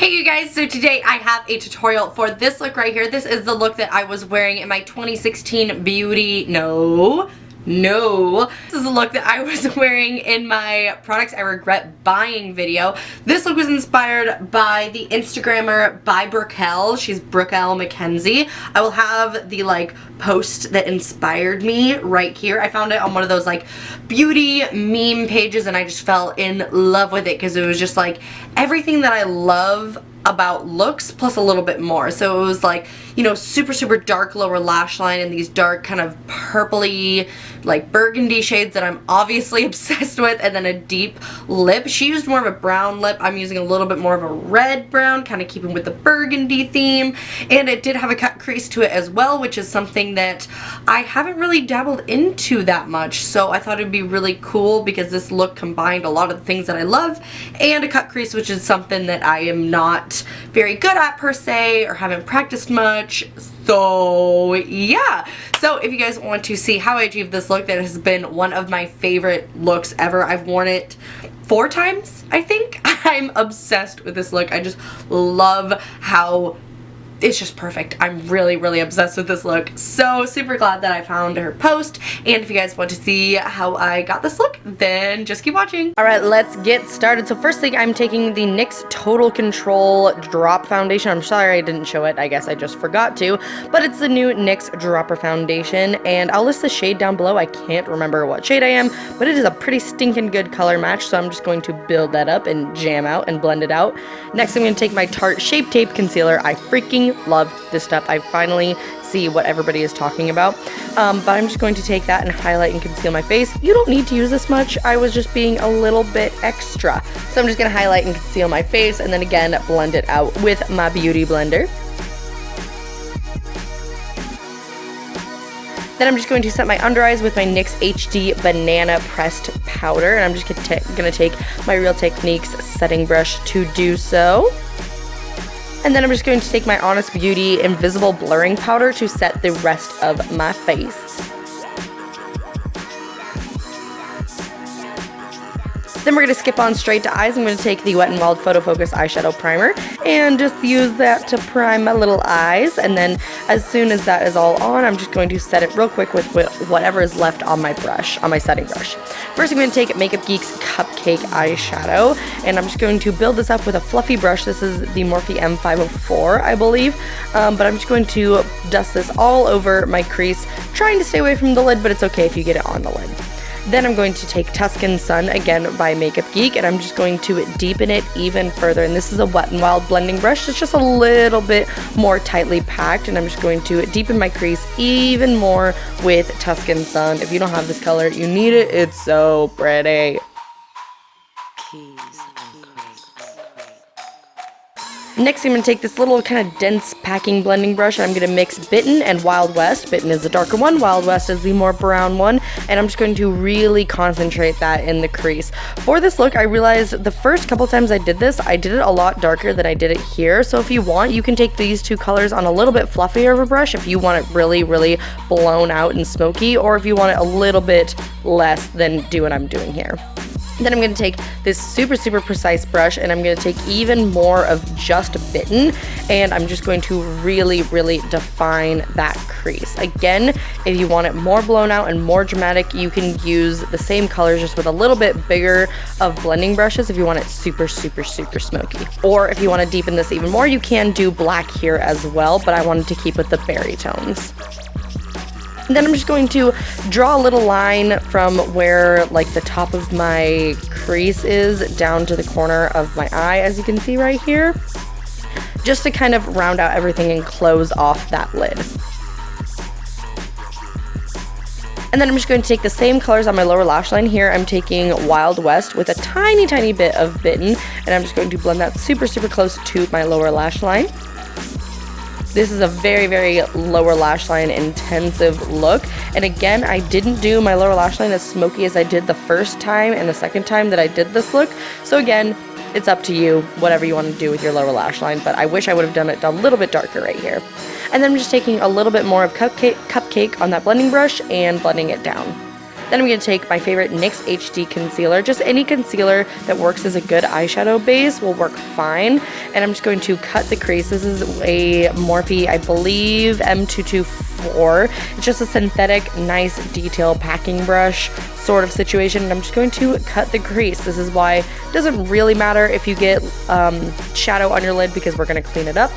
Hey you guys, so today I have a tutorial for this look right here. This is the look that I was wearing in my 2016 beauty, this is the look that I was wearing in my products I regret buying video. This look was inspired by the Instagrammer by Brookel. She's Brookel Mackenzie. I will have the post that inspired me right here. I found it on one of those beauty meme pages and I just fell in love with it because it was just everything that I love about looks plus a little bit more. So it was super dark lower lash line and these dark kind of purpley burgundy shades that I'm obviously obsessed with, and then a deep lip. She used more of a brown lip. I'm using a little bit more of a red brown, kind of keeping with the burgundy theme, and it did have a cut crease to it as well, which is something that I haven't really dabbled into that much, so I thought it'd be really cool because this look combined a lot of the things that I love and a cut crease, which is something that I am not very good at per se or haven't practiced much. So yeah, so if you guys want to see how I achieved this look, that has been one of my favorite looks ever. I've worn it 4 times, I think. I'm obsessed with this look. I just love how it's just perfect. I'm really obsessed with this look. So super glad that I found her post, and if you guys want to see how I got this look, then just keep watching. Alright, let's get started. So first thing, I'm taking the NYX Total Control Drop Foundation. I'm sorry I didn't show it. I guess I just forgot to, but it's the new NYX Dropper Foundation, and I'll list the shade down below. I can't remember what shade I am, but it is a pretty stinking good color match, so I'm just going to build that up and jam out and blend it out. Next, I'm going to take my Tarte Shape Tape Concealer. I freaking love this stuff. I finally see what everybody is talking about, but I'm just going to take that and highlight and conceal my face. You don't need to use this much. I was just being a little bit extra, so I'm just going to highlight and conceal my face, and then again blend it out with my beauty blender. Then I'm just going to set my under eyes with my NYX HD Banana Pressed Powder, and I'm just going to take my Real Techniques setting brush to do so. And then I'm just going to take my Honest Beauty Invisible Blurring Powder to set the rest of my face. Then we're going to skip on straight to eyes. I'm going to take the Wet n Wild Photofocus Eyeshadow Primer and just use that to prime my little eyes. And then as soon as that is all on, I'm just going to set it real quick with whatever is left on my brush, on my setting brush. First, I'm going to take Makeup Geek's Cupcake eyeshadow, and I'm just going to build this up with a fluffy brush. This is the Morphe M504, I believe, but I'm just going to dust this all over my crease, trying to stay away from the lid, but it's okay if you get it on the lid. Then I'm going to take Tuscan Sun, again by Makeup Geek, and I'm just going to deepen it even further. And this is a Wet n Wild blending brush. It's just a little bit more tightly packed, and I'm just going to deepen my crease even more with Tuscan Sun. If you don't have this color, you need it. It's so pretty. Next, I'm going to take this little kind of dense packing blending brush, and I'm going to mix Bitten and Wild West. Bitten is the darker one, Wild West is the more brown one, and I'm just going to really concentrate that in the crease. For this look, I realized the first couple times I did this, I did it a lot darker than I did it here, so if you want, you can take these two colors on a little bit fluffier of a brush if you want it really blown out and smoky, or if you want it a little bit less than do what I'm doing here. Then I'm going to take this super precise brush, and I'm going to take even more of just Bitten, and I'm just going to really define that crease. Again, if you want it more blown out and more dramatic, you can use the same colors just with a little bit bigger of blending brushes if you want it super smoky. Or if you want to deepen this even more, you can do black here as well, but I wanted to keep with the berry tones. And then I'm just going to draw a little line from where the top of my crease is down to the corner of my eye, as you can see right here, just to kind of round out everything and close off that lid. And then I'm just going to take the same colors on my lower lash line here. I'm taking Wild West with a tiny bit of Bitten, and I'm just going to blend that super close to my lower lash line. This is a very lower lash line intensive look, and again, I didn't do my lower lash line as smoky as I did the first time and the second time that I did this look, so again, it's up to you, whatever you want to do with your lower lash line, but I wish I would have done it a little bit darker right here. And then I'm just taking a little bit more of Cupcake on that blending brush and blending it down. Then I'm going to take my favorite NYX HD concealer. Just any concealer that works as a good eyeshadow base will work fine. And I'm just going to cut the crease. This is a Morphe, I believe, M224. It's just a synthetic, nice detail packing brush sort of situation, and I'm just going to cut the crease. This is why it doesn't really matter if you get shadow on your lid, because we're going to clean it up.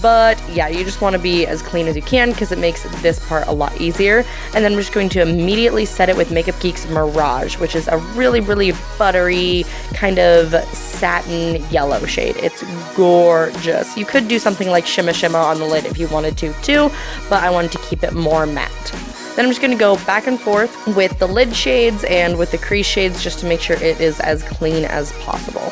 But yeah, you just want to be as clean as you can because it makes this part a lot easier. And then I'm just going to immediately set it with Makeup Geek's Mirage, which is a really, really buttery kind of satin yellow shade. It's gorgeous. You could do something like Shimma Shimma on the lid if you wanted to too, but I wanted to keep it more matte. Then I'm just going to go back and forth with the lid shades and with the crease shades just to make sure it is as clean as possible.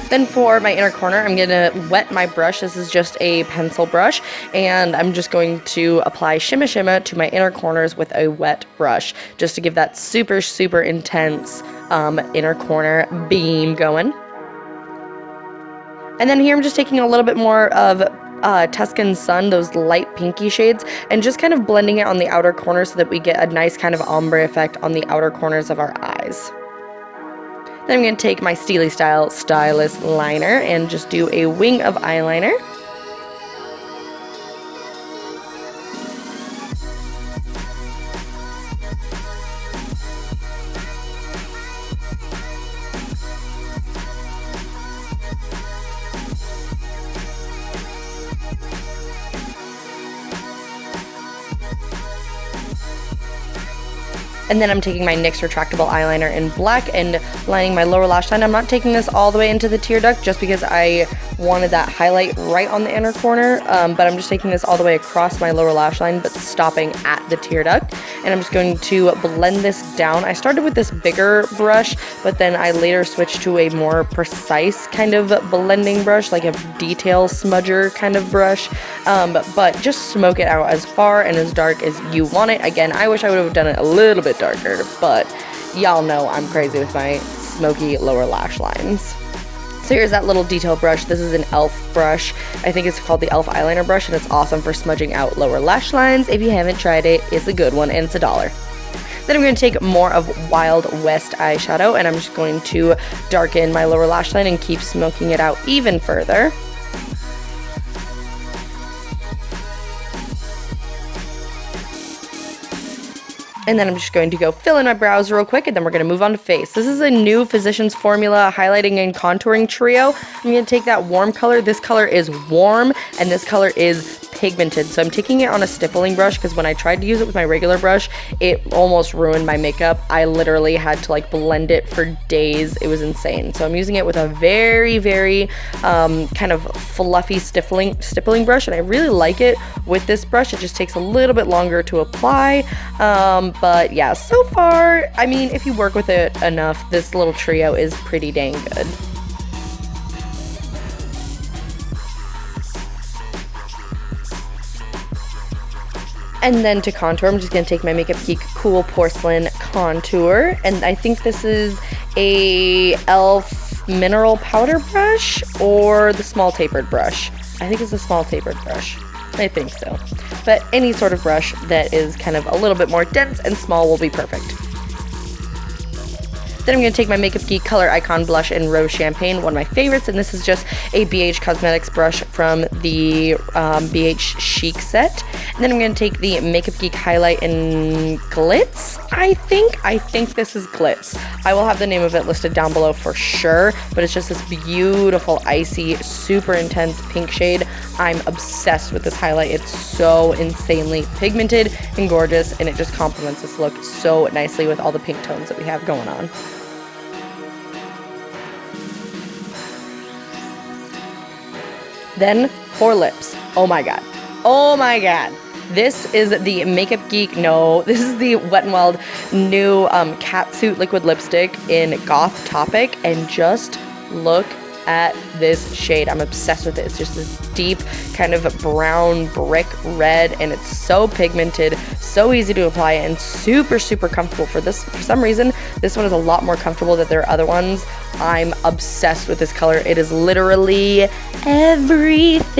Then for my inner corner, I'm going to wet my brush. This is just a pencil brush, and I'm just going to apply Shimma Shimma to my inner corners with a wet brush, just to give that super, super intense inner corner beam going. And then here I'm just taking a little bit more of Tuscan Sun, those light pinky shades, and just kind of blending it on the outer corners so that we get a nice kind of ombre effect on the outer corners of our eyes. Then I'm going to take my Steely Style Stylist liner and just do a wing of eyeliner. And then I'm taking my NYX retractable eyeliner in black and lining my lower lash line. I'm not taking this all the way into the tear duct just because I wanted that highlight right on the inner corner, but I'm just taking this all the way across my lower lash line but stopping at the tear duct. And I'm just going to blend this down. I started with this bigger brush, but then I later switched to a more precise kind of blending brush, like a detail smudger kind of brush, but just smoke it out as far and as dark as you want it. Again, I wish I would have done it a little bit darker, but y'all know I'm crazy with my smoky lower lash lines. So here's that little detail brush. This is an e.l.f. brush. I think it's called the e.l.f. eyeliner brush, and it's awesome for smudging out lower lash lines. If you haven't tried it, it's a good one, and it's $1. Then I'm going to take more of Wild West eyeshadow, and I'm just going to darken my lower lash line and keep smoking it out even further. And then I'm just going to go fill in my brows real quick, and then we're going to move on to face. This is a new Physicians Formula highlighting and contouring trio. I'm going to take that warm color. This color is warm, and this color is pigmented. So I'm taking it on a stippling brush because when I tried to use it with my regular brush, it almost ruined my makeup. I literally had to like blend it for days. It was insane. So I'm using it with a very, very kind of fluffy stippling brush, and I really like it with this brush. It just takes a little bit longer to apply. But yeah, so far, I mean, if you work with it enough, this little trio is pretty dang good. And then to contour, I'm just going to take my Makeup Geek Cool Porcelain Contour. And I think this is a e.l.f. mineral powder brush or the small tapered brush. I think it's a small tapered brush. I think so. But any sort of brush that is kind of a little bit more dense and small will be perfect. Then I'm going to take my Makeup Geek Color Icon Blush in Rose Champagne, one of my favorites, and this is just a BH Cosmetics brush from the BH Chic set. And then I'm going to take the Makeup Geek Highlight in Glitz. I think this is Glitz. I will have the name of it listed down below for sure, but it's just this beautiful, icy, super intense pink shade. I'm obsessed with this highlight. It's so insanely pigmented and gorgeous, and it just complements this look so nicely with all the pink tones that we have going on. Then for lips. Oh my god. Oh my god. This is the Makeup Geek, this is the Wet n Wild new Catsuit liquid lipstick in Goth Topic, and just look at this shade. I'm obsessed with it. It's just this deep kind of brown brick red, and it's so pigmented, so easy to apply, and super, super comfortable. For some reason, this one is a lot more comfortable than their other ones. I'm obsessed with this color. It is literally everything.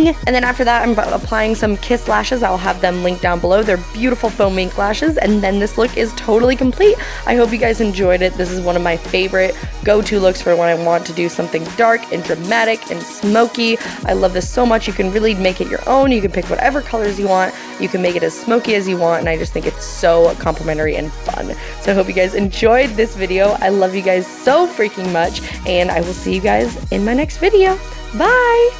And then after that, I'm applying some Kiss lashes. I'll have them linked down below. They're beautiful foam ink lashes, and then this look is totally complete. I hope you guys enjoyed it. This is one of my favorite go-to looks for when I want to do something dark and dramatic and smoky. I love this so much. You can really make it your own. You can pick whatever colors you want. You can make it as smoky as you want, and I just think it's so complimentary and fun. So I hope you guys enjoyed this video. I love you guys so freaking much, and I will see you guys in my next video. Bye!